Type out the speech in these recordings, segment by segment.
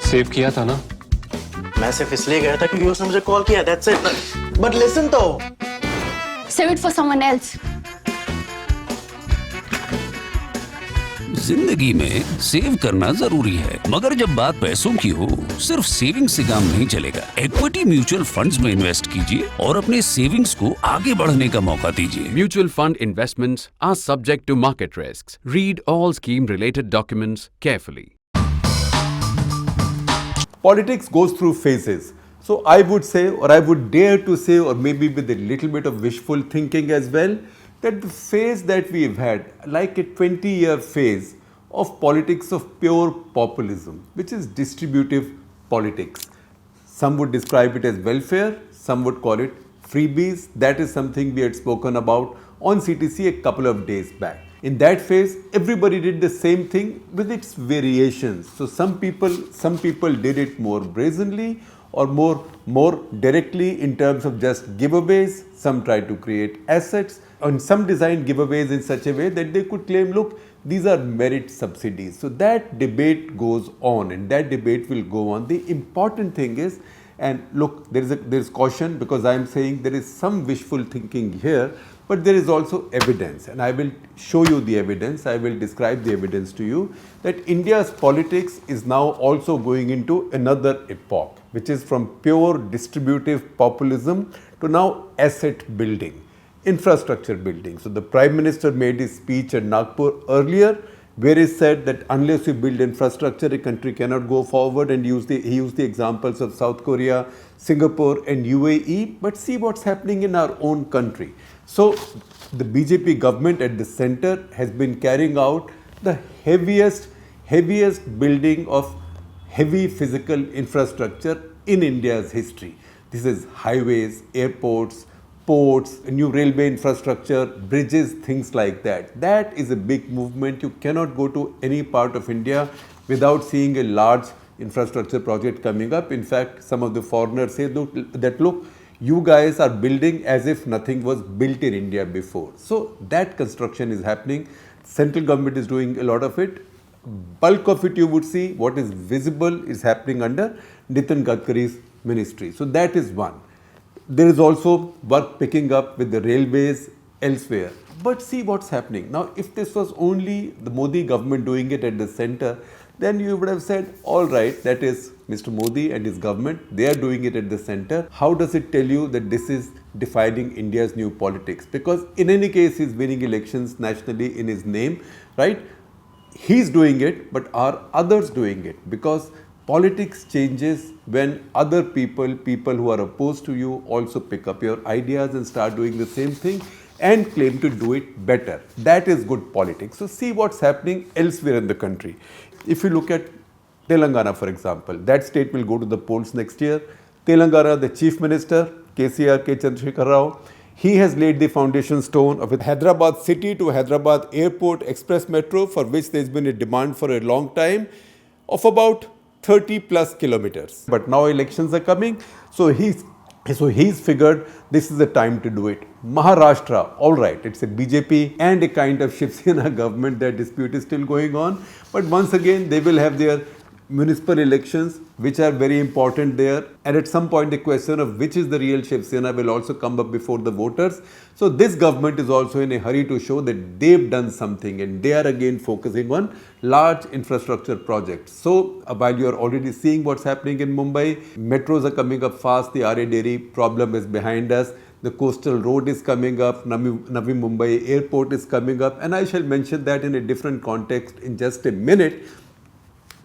Save किया था ना? मैं सिर्फ इसलिए गया था क्योंकि उसने मुझे कॉल किया, that's it. But listen तो. Save it for someone else. जिंदगी में सेव करना जरूरी है, मगर जब बात पैसों की हो, सिर्फ सेविंग से काम नहीं चलेगा। इक्विटी म्यूचुअल फंड्स में इन्वेस्ट कीजिए और अपने सेविंग्स को आगे बढ़ने का मौका दीजिए। Mutual fund investments are subject to market risks. Read all scheme-related documents carefully. Politics goes through phases. So I would say, or I would dare to say, or maybe with a little bit of wishful thinking as well, that the phase that we've had, like a 20-year phase of politics of pure populism, which is distributive politics. Some would describe it as welfare, some would call it freebies. That is something we had spoken about on CTC a couple of days back. In that phase, everybody did the same thing with its variations. So some people did it more brazenly or more directly in terms of just giveaways. Some tried to create assets, and some designed giveaways in such a way that they could claim, look, these are merit subsidies. So that debate goes on, and that debate will go on. The important thing is, and look, there is caution, because I am saying there is some wishful thinking here, but there is also evidence, and I will show you the evidence. I will describe the evidence to you that India's politics is now also going into another epoch, which is from pure distributive populism to now asset building, infrastructure building. So the Prime Minister made his speech at Nagpur earlier, where he said that unless you build infrastructure, a country cannot go forward, and he used the examples of South Korea, Singapore and UAE. But see what's happening in our own country. So the BJP government at the center has been carrying out the heaviest building of heavy physical infrastructure in India's history. This is highways, airports, ports, new railway infrastructure, bridges, things like that. That is a big movement. You cannot go to any part of India without seeing a large infrastructure project coming up. In fact, some of the foreigners say look, you guys are building as if nothing was built in India before. So that construction is happening. Central government is doing a lot of it. Bulk of it you would see, what is visible is happening under Nitin Gadkari's ministry. So that is one. There is also work picking up with the railways elsewhere. But see what's happening. Now, if this was only the Modi government doing it at the center, then you would have said, all right, that is Mr. Modi and his government, they are doing it at the center. How does it tell you that this is defining India's new politics? Because in any case, he's winning elections nationally in his name, right? He's doing it, but are others doing it? Because politics changes when other people who are opposed to you also pick up your ideas and start doing the same thing and claim to do it better. That is good politics. So see what's happening elsewhere in the country. If you look at Telangana, for example, that state will go to the polls next year. Telangana, the Chief Minister, KCR, K. Chandrasekhar Rao, he has laid the foundation stone of a Hyderabad city to Hyderabad Airport Express Metro, for which there has been a demand for a long time, of about 30 plus kilometers. But now elections are coming, so he's figured this is the time to do it. Maharashtra, all right, it's a BJP and a kind of Shiv Sena government. That dispute is still going on. But once again, they will have their municipal elections, which are very important there. And at some point, the question of which is the real Shiv Sena will also come up before the voters. So this government is also in a hurry to show that they've done something, and they are again focusing on large infrastructure projects. So while you are already seeing what's happening in Mumbai, metros are coming up fast, the RA Dairy problem is behind us, the coastal road is coming up, Navi Mumbai airport is coming up, and I shall mention that in a different context in just a minute.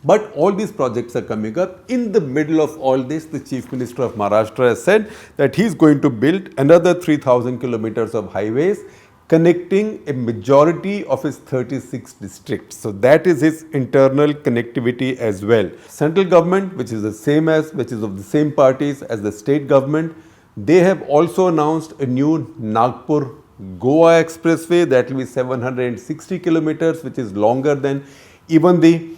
But all these projects are coming up. In the middle of all this, the Chief Minister of Maharashtra has said that he's going to build another 3,000 kilometers of highways connecting a majority of his 36 districts. So that is his internal connectivity as well. Central government, which is of the same parties as the state government, they have also announced a new Nagpur Goa expressway that will be 760 kilometers, which is longer than even the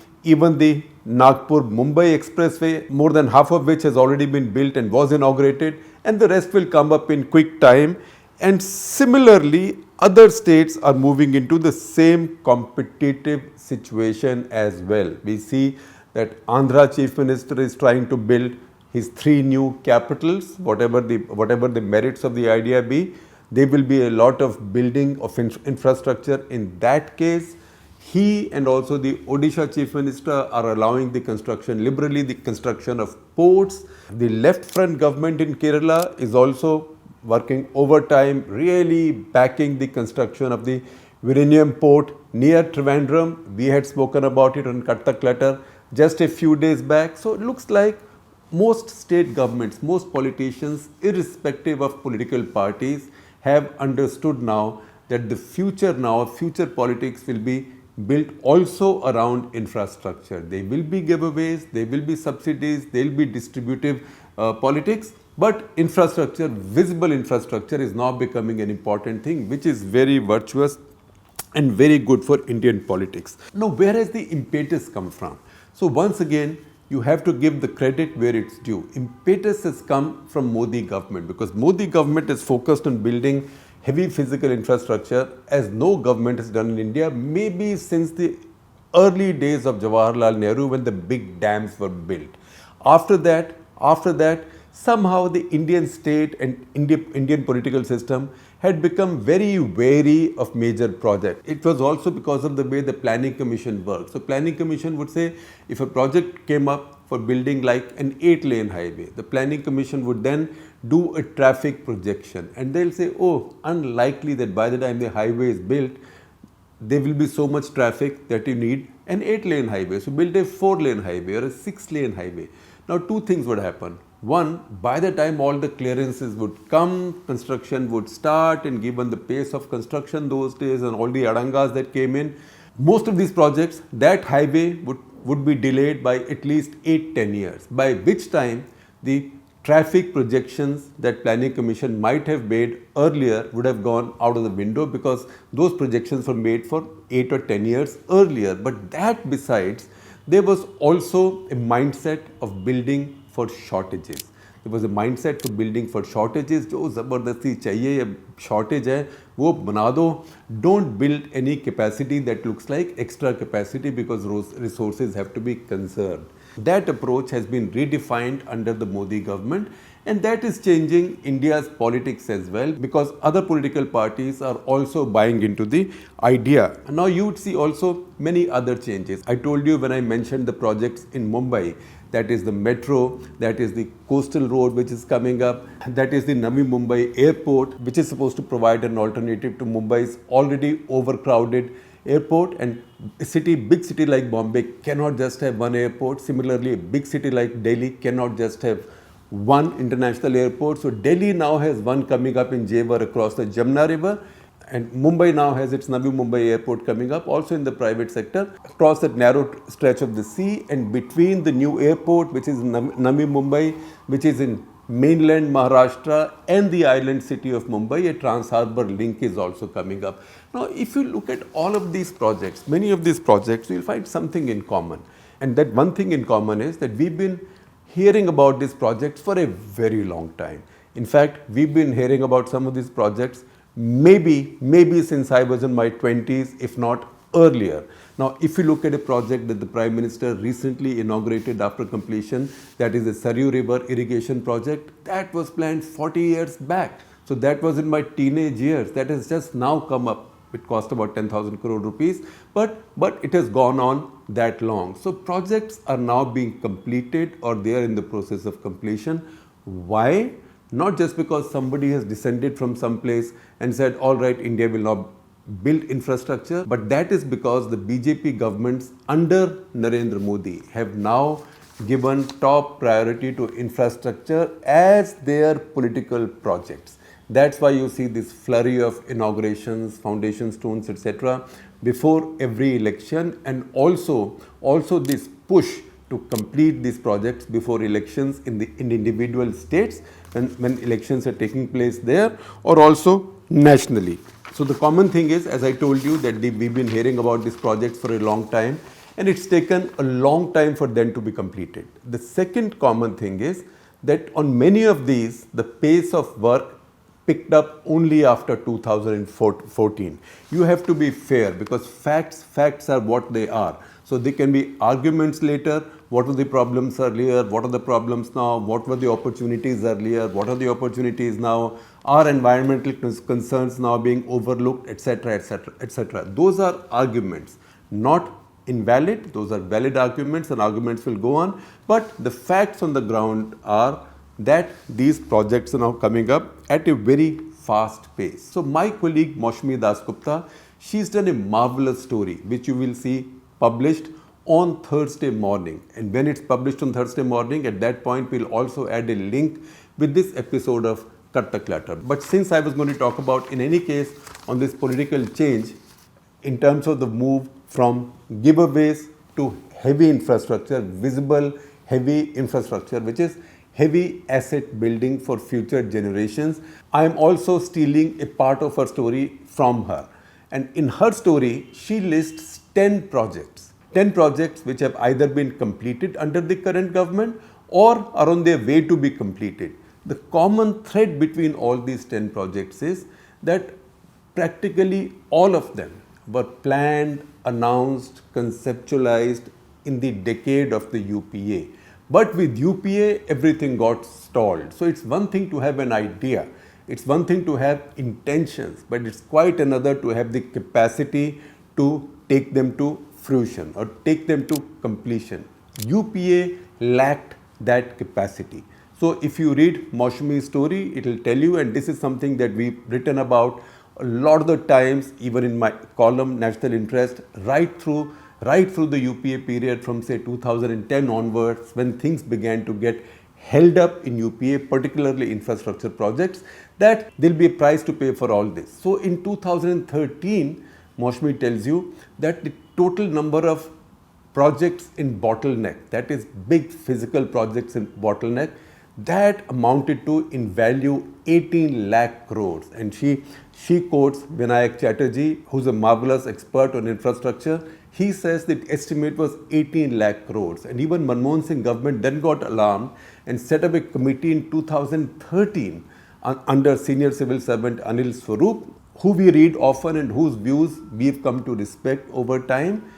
Nagpur-Mumbai expressway, more than half of which has already been built and was inaugurated, and the rest will come up in quick time. And similarly, other states are moving into the same competitive situation as well. We see that Andhra Chief Minister is trying to build his 3 new capitals, whatever the merits of the idea be. There will be a lot of building of infrastructure in that case. He and also the Odisha Chief Minister are allowing the construction, liberally the construction of ports. The left front government in Kerala is also working overtime, really backing the construction of the Virinium port near Trivandrum. We had spoken about it on Cut The Clutter just a few days back. So it looks like most state governments, most politicians, irrespective of political parties, have understood now that the future politics will be built also around infrastructure. There will be giveaways, there will be subsidies, there will be distributive politics, but infrastructure, visible infrastructure is now becoming an important thing, which is very virtuous and very good for Indian politics. Now, where has the impetus come from? So once again, you have to give the credit where it's due. Impetus has come from Modi government, because Modi government is focused on building heavy physical infrastructure as no government has done in India, maybe since the early days of Jawaharlal Nehru, when the big dams were built. After that, somehow the Indian state and Indian political system had become very wary of major projects. It was also because of the way the planning commission works. So planning commission would say, if a project came up for building like an 8-lane highway, the planning commission would then do a traffic projection, and they'll say, oh, unlikely that by the time the highway is built, there will be so much traffic that you need an 8-lane highway. So build a 4-lane highway or a 6-lane highway. Now 2 things would happen. One, by the time all the clearances would come, construction would start, and given the pace of construction those days and all the adangas that came in, most of these projects, that highway would be delayed by at least 8-10 years, by which time the traffic projections that planning commission might have made earlier would have gone out of the window, because those projections were made for 8 or 10 years earlier. But that besides, there was also a mindset of building for shortages. There was a mindset for building for shortages. जो ज़बरदस्ती चाहिए या shortage है वो बना दो. Don't build any capacity that looks like extra capacity, because resources have to be conserved. That approach has been redefined under the Modi government, and that is changing India's politics as well, because other political parties are also buying into the idea. Now you would see also many other changes. I told you when I mentioned the projects in Mumbai, that is the metro, that is the coastal road which is coming up, that is the Navi Mumbai airport, which is supposed to provide an alternative to Mumbai's already overcrowded airport. And a big city like Bombay cannot just have one airport. Similarly, a big city like Delhi cannot just have one international airport. So Delhi now has one coming up in Jewar across the Jamna River, and Mumbai now has its Navi Mumbai airport coming up, also in the private sector, across that narrow stretch of the sea. And between the new airport, which is Navi Mumbai, which is in mainland Maharashtra, and the island city of Mumbai, a trans-harbour link is also coming up. Now, if you look at all of these projects, many of these projects, you'll find something in common. And that one thing in common is that we've been hearing about these projects for a very long time. In fact, we've been hearing about some of these projects maybe since I was in my 20s, if not earlier. Now, if you look at a project that the Prime Minister recently inaugurated after completion, that is the Saryu River irrigation project, that was planned 40 years back. So that was in my teenage years. That has just now come up. It cost about 10,000 crore rupees, but it has gone on that long. So projects are now being completed, or they are in the process of completion. Why? Not just because somebody has descended from some place and said, all right, India will now build infrastructure, but that is because the BJP governments under Narendra Modi have now given top priority to infrastructure as their political projects. That's why you see this flurry of inaugurations, foundation stones, etc. before every election, and also this push to complete these projects before elections in individual states when elections are taking place there, or also nationally. So the common thing is, as I told you, that we've been hearing about these projects for a long time, and it's taken a long time for them to be completed. The second common thing is that on many of these, the pace of work picked up only after 2014. You have to be fair, because facts are what they are. So there can be arguments later. What were the problems earlier? What are the problems now? What were the opportunities earlier? What are the opportunities now? Are environmental concerns now being overlooked, etc., etc., etc.? Those are arguments, not invalid. Those are valid arguments, and arguments will go on. But the facts on the ground are that these projects are now coming up at a very fast pace. So my colleague Maushami Dasgupta, she's done a marvelous story which you will see published on Thursday morning. And when it's published on Thursday morning, at that point we'll also add a link with this episode of Cut the Clutter. But since I was going to talk about, in any case, on this political change in terms of the move from giveaways to heavy infrastructure, visible heavy infrastructure, which is heavy asset building for future generations, I am also stealing a part of her story from her. And in her story, she lists 10 projects. 10 projects which have either been completed under the current government or are on their way to be completed. The common thread between all these 10 projects is that practically all of them were planned, announced, conceptualized in the decade of the UPA. But with UPA, everything got stalled. So it's one thing to have an idea, it's one thing to have intentions, but it's quite another to have the capacity to take them to fruition or take them to completion. UPA lacked that capacity. So if you read Maushami's story, it will tell you, and this is something that we've written about a lot of the times, even in my column National Interest, right through the UPA period from say 2010 onwards, when things began to get held up in UPA, particularly infrastructure projects, that there'll be a price to pay for all this. So in 2013, Maushami tells you that the total number of projects in bottleneck, that is big physical projects in bottleneck, that amounted to in value 18 lakh crores. And she quotes Vinayak Chatterjee, who's a marvelous expert on infrastructure. He says the estimate was 18 lakh crores. And even Manmohan Singh government then got alarmed and set up a committee in 2013 under senior civil servant Anil Swarup, who we read often and whose views we've come to respect over time.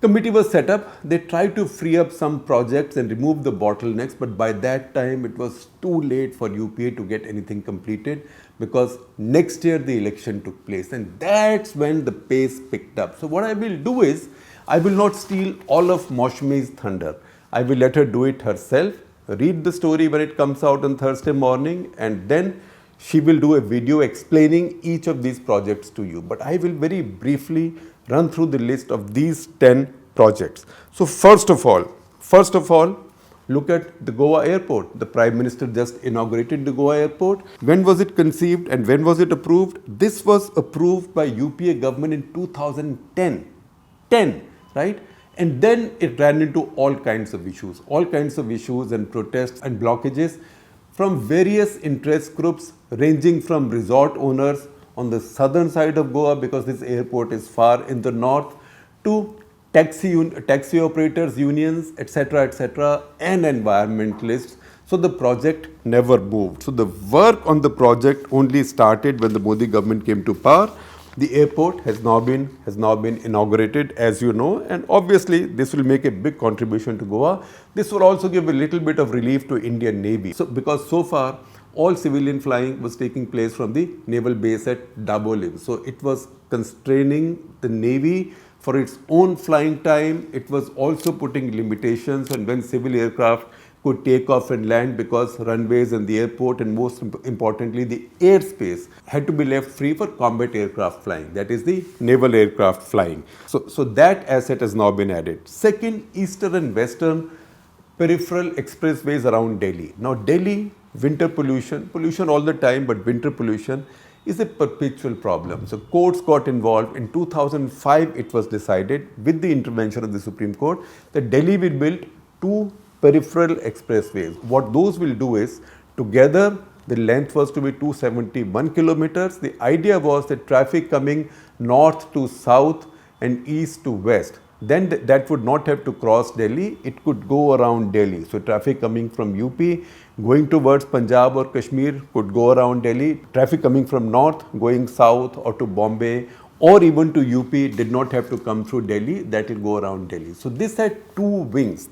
Committee was set up. They tried to free up some projects and remove the bottlenecks, but by that time it was too late for UPA to get anything completed, because next year the election took place, and that's when the pace picked up. So what I will do is, I will not steal all of Maushami's thunder. I will let her do it herself, read the story when it comes out on Thursday morning, and then she will do a video explaining each of these projects to you. But I will very briefly run through the list of these 10 projects. So first of all, look at the Goa airport. The Prime Minister just inaugurated the Goa airport. When was it conceived and when was it approved? This was approved by UPA government in 2010. 10, right? And then it ran into all kinds of issues and protests and blockages from various interest groups, ranging from resort owners on the southern side of Goa, because this airport is far in the north, to taxi operators unions, etc., and environmentalists. So the project never moved. So the work on the project only started when the Modi government came to power. The airport has now been inaugurated, as you know, and obviously this will make a big contribution to Goa. This will also give a little bit of relief to Indian Navy. So because so far all civilian flying was taking place from the naval base at Dabolim. So it was constraining the Navy for its own flying time. It was also putting limitations on when civil aircraft could take off and land, because runways and the airport, and most importantly the airspace, had to be left free for combat aircraft flying, that is the naval aircraft flying. So that asset has now been added. Second, eastern and western peripheral expressways around Delhi. Now Delhi, winter pollution all the time, but winter pollution is a perpetual problem. So courts got involved. In 2005 it was decided, with the intervention of the Supreme Court, that Delhi will build 2 peripheral expressways. What those will do is, together the length was to be 271 kilometers. The idea was that traffic coming north to south and east to west, then that would not have to cross Delhi, it could go around Delhi. So traffic coming from UP going towards Punjab or Kashmir could go around Delhi. Traffic coming from north going south or to Bombay or even to UP did not have to come through Delhi, that will go around Delhi. So this had two wings.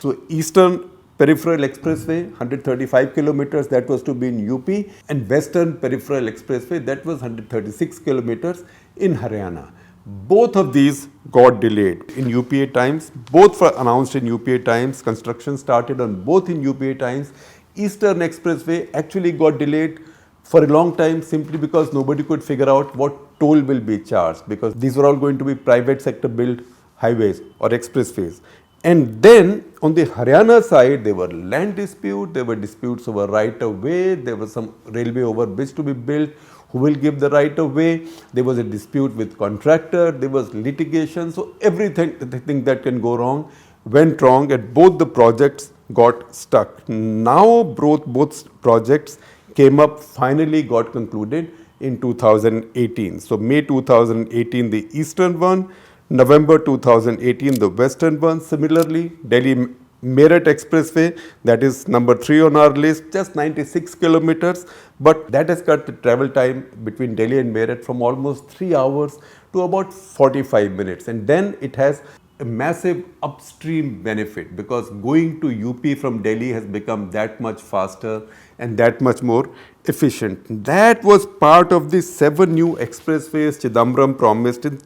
So Eastern Peripheral Expressway, 135 kilometers, that was to be in UP, and Western Peripheral Expressway, that was 136 kilometers in Haryana. Both of these got delayed in UPA times. Both were announced in UPA times. Construction started on both in UPA times. Eastern Expressway actually got delayed for a long time simply because nobody could figure out what toll will be charged, because these were all going to be private sector built highways or expressways. And then on the Haryana side, there were land disputes, there were disputes over right of way, there was some railway overbridge to be built, who will give the right of way, there was a dispute with contractor, there was litigation, so everything that can go wrong went wrong and both the projects got stuck. Now both projects came up, finally got concluded in 2018. So May 2018 the eastern one, November 2018 the western one. Similarly, Delhi-Meerut Expressway, that is number 3 on our list, just 96 kilometers, but that has cut the travel time between Delhi and Meerut from almost 3 hours to about 45 minutes. And then it has a massive upstream benefit because going to UP from Delhi has become that much faster and that much more efficient. That was part of the 7 new expressways Chidambaram promised in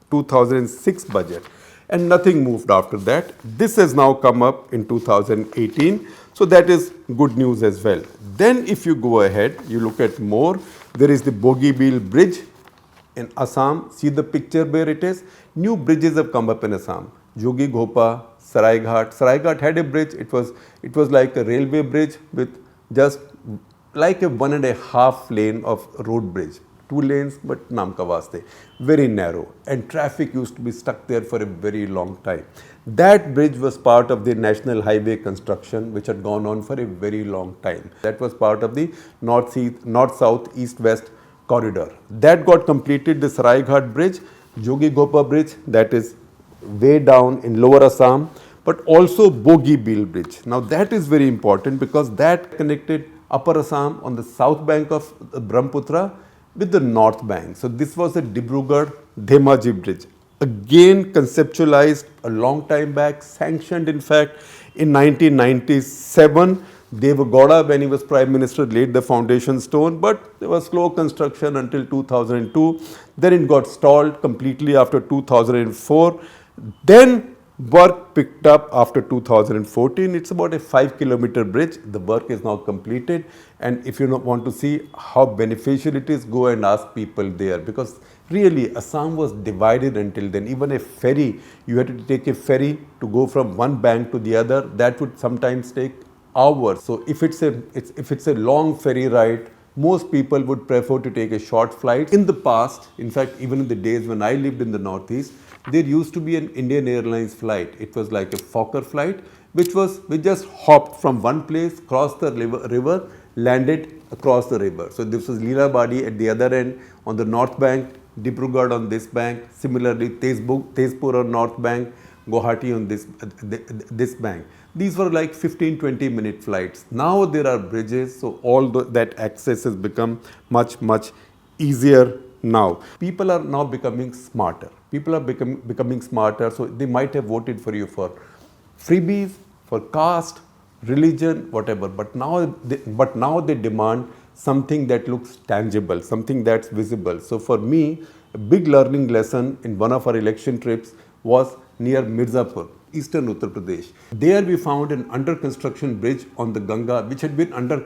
2006 budget, and nothing moved after that. This has now come up in 2018, so that is good news as well. Then if you go ahead, you look at more, there is the Bogibeel Bridge in Assam. See the picture where it is. New bridges have come up in Assam. Jogi Ghopa, Saraighat. Saraighat had a bridge. It was like a railway bridge with just like a 1.5 lane of road bridge. 2 lanes, but naam ka vaste. Very narrow. And traffic used to be stuck there for a very long time. That bridge was part of the national highway construction which had gone on for a very long time. That was part of the north-south, east-west corridor. That got completed, the Saraighat bridge. Jogi Ghopa bridge, that is way down in lower Assam, but also Bogibeel bridge. Now that is very important because that connected upper Assam on the south bank of Brahmaputra with the north bank. So this was the Dibrugarh-Dhemaji bridge. Again conceptualized a long time back, sanctioned in fact in 1997. Deva Gowda, when he was Prime Minister, laid the foundation stone, but there was slow construction until 2002. Then it got stalled completely after 2004. Then work picked up after 2014. It's about a 5-kilometer bridge. The work is now completed. And if you want to see how beneficial it is, go and ask people there. Because really, Assam was divided until then. Even a ferry, you had to take a ferry to go from one bank to the other. That would sometimes take hours. So if it's a long ferry ride, most people would prefer to take a short flight. In the past, in fact, even in the days when I lived in the Northeast, there used to be an Indian Airlines flight. It was like a Fokker flight, we just hopped from one place, crossed the river, landed across the river. So this was Leela-Badi at the other end on the north bank, Dibrugarh on this bank, similarly Tezpur on north bank, Guwahati on this bank. These were like 15-20 minute flights. Now there are bridges, so all that access has become much easier now. People are now becoming smarter. People are becoming smarter, so they might have voted for you for freebies, for caste, religion, whatever. But now they demand something that looks tangible, something that's visible. So for me, a big learning lesson in one of our election trips was near Mirzapur, eastern Uttar Pradesh. There we found an under construction bridge on the Ganga which had been under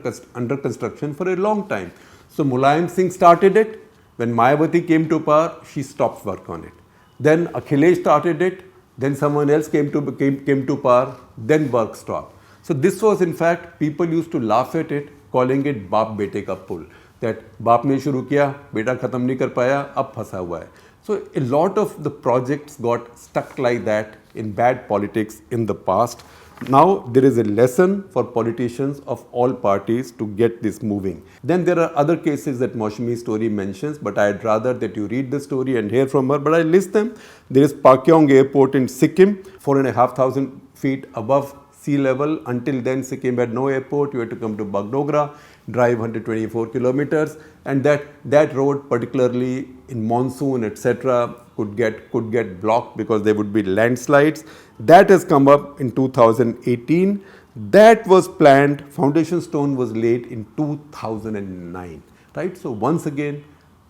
construction for a long time. So Mulayam Singh started it. When Mayawati came to power, she stopped work on it. Then Akhilesh started it. Then someone else came to power. Then work stopped. So this was in fact, people used to laugh at it, calling it Baap Bete Ka Pul. That Baap ne shuru kiya, beta khatam nahi kar paya, ab phasa hua hai. So a lot of the projects got stuck like that in bad politics in the past. Now there is a lesson for politicians of all parties to get this moving. Then there are other cases that Maushami's story mentions, but I'd rather that you read the story and hear from her, but I list them. There is Pakyong Airport in Sikkim, 4,500 feet above sea level. Until then, Sikkim had no airport. You had to come to Bagdogra, drive 124 kilometers, and that road, particularly in monsoon, etc., could get blocked because there would be landslides. That has come up in 2018. That was planned. Foundation stone was laid in 2009. Right. So once again,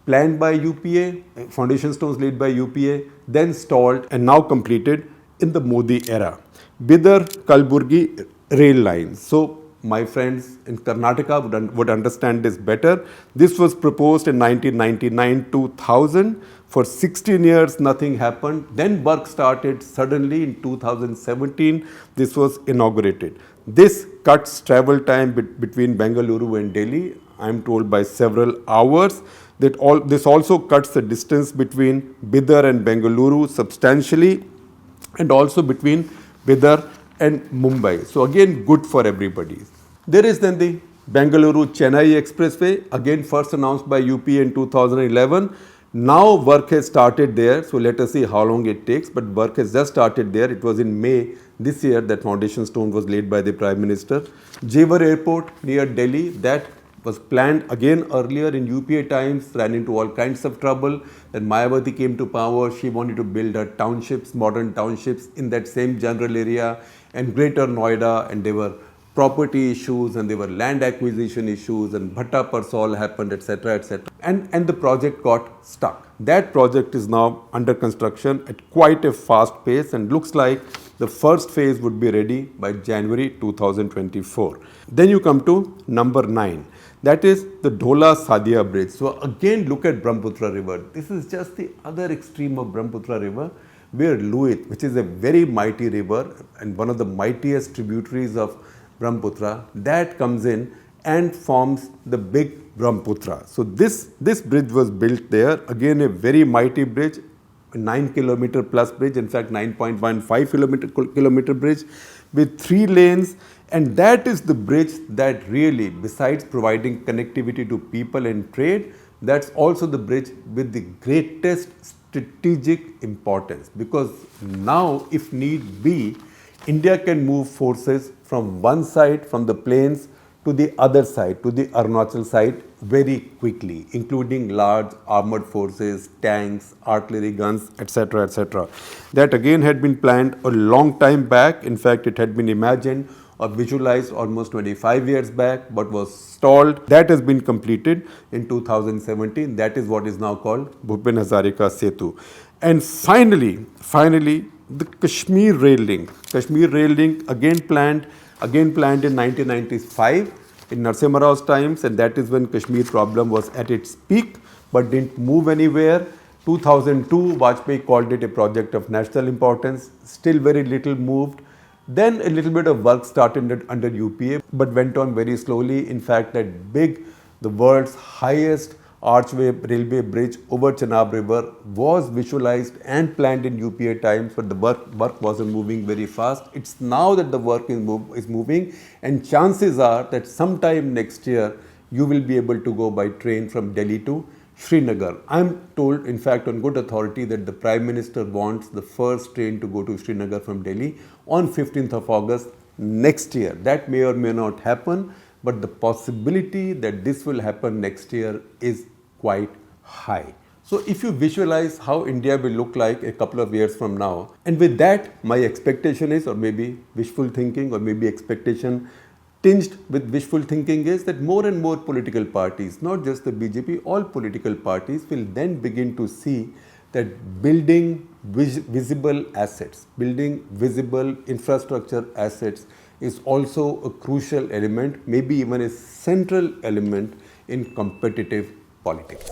planned by UPA, foundation stones laid by UPA, then stalled and now completed in the Modi era. Bidar-Kalaburagi rail lines. So my friends in Karnataka would understand this better. This was proposed in 1999-2000. For 16 years, nothing happened. Then work started suddenly in 2017. This was inaugurated. This cuts travel time between Bengaluru and Delhi, I am told, by several hours. This also cuts the distance between Bidar and Bengaluru substantially, and also between Bidar and Mumbai. So again, good for everybody. There is then the Bengaluru-Chennai Expressway, again first announced by UPA in 2011. Now work has started there, so let us see how long it takes, but work has just started there. It was in May this year that foundation stone was laid by the Prime Minister. Jewar Airport near Delhi, that was planned again earlier in UPA times, ran into all kinds of trouble. Then Mayawati came to power. She wanted to build her townships, modern townships in that same general area and Greater Noida, and there were property issues and there were land acquisition issues and Bhatta Parsol happened, etc., etc. And the project got stuck. That project is now under construction at quite a fast pace and looks like the first phase would be ready by January 2024. Then you come to number 9. That is the Dhola-Sadiya bridge. So again, look at Brahmaputra river. This is just the other extreme of Brahmaputra river, where Luit, which is a very mighty river and one of the mightiest tributaries of Brahmaputra, that comes in and forms the big Brahmaputra. So this bridge was built there. Again, a very mighty bridge, a 9 kilometer plus bridge, in fact 9.15 kilometer bridge with 3 lanes. And that is the bridge that really, besides providing connectivity to people and trade, that's also the bridge with the greatest strategic importance, because now, if need be, India can move forces from one side, from the plains, to the other side, to the Arunachal side, very quickly, including large armored forces, tanks, artillery guns, etc., etc. That again had been planned a long time back. In fact, it had been imagined or visualized almost 25 years back, but was stalled. That has been completed in 2017. That is what is now called Bhupen Hazarika Setu. And finally, the Kashmir Rail Link. Kashmir Rail Link again planned in 1995 in Narasimha Rao's times, and that is when Kashmir problem was at its peak, but didn't move anywhere. 2002, Vajpayee called it a project of national importance. Still very little moved. Then a little bit of work started under UPA, but went on very slowly. In fact, the world's highest archway railway bridge over Chenab River was visualized and planned in UPA times, but the work wasn't moving very fast. It's now that the work is moving, and chances are that sometime next year you will be able to go by train from Delhi to Srinagar. I'm told, in fact, on good authority, that the Prime Minister wants the first train to go to Srinagar from Delhi on 15th of August next year. That may or may not happen, but the possibility that this will happen next year is quite high. So if you visualize how India will look like a couple of years from now, and with that, my expectation is, or maybe wishful thinking, or maybe expectation tinged with wishful thinking, is that more and more political parties, not just the BJP, all political parties will then begin to see that building visible assets, building visible infrastructure assets is also a crucial element, maybe even a central element in competitive politics.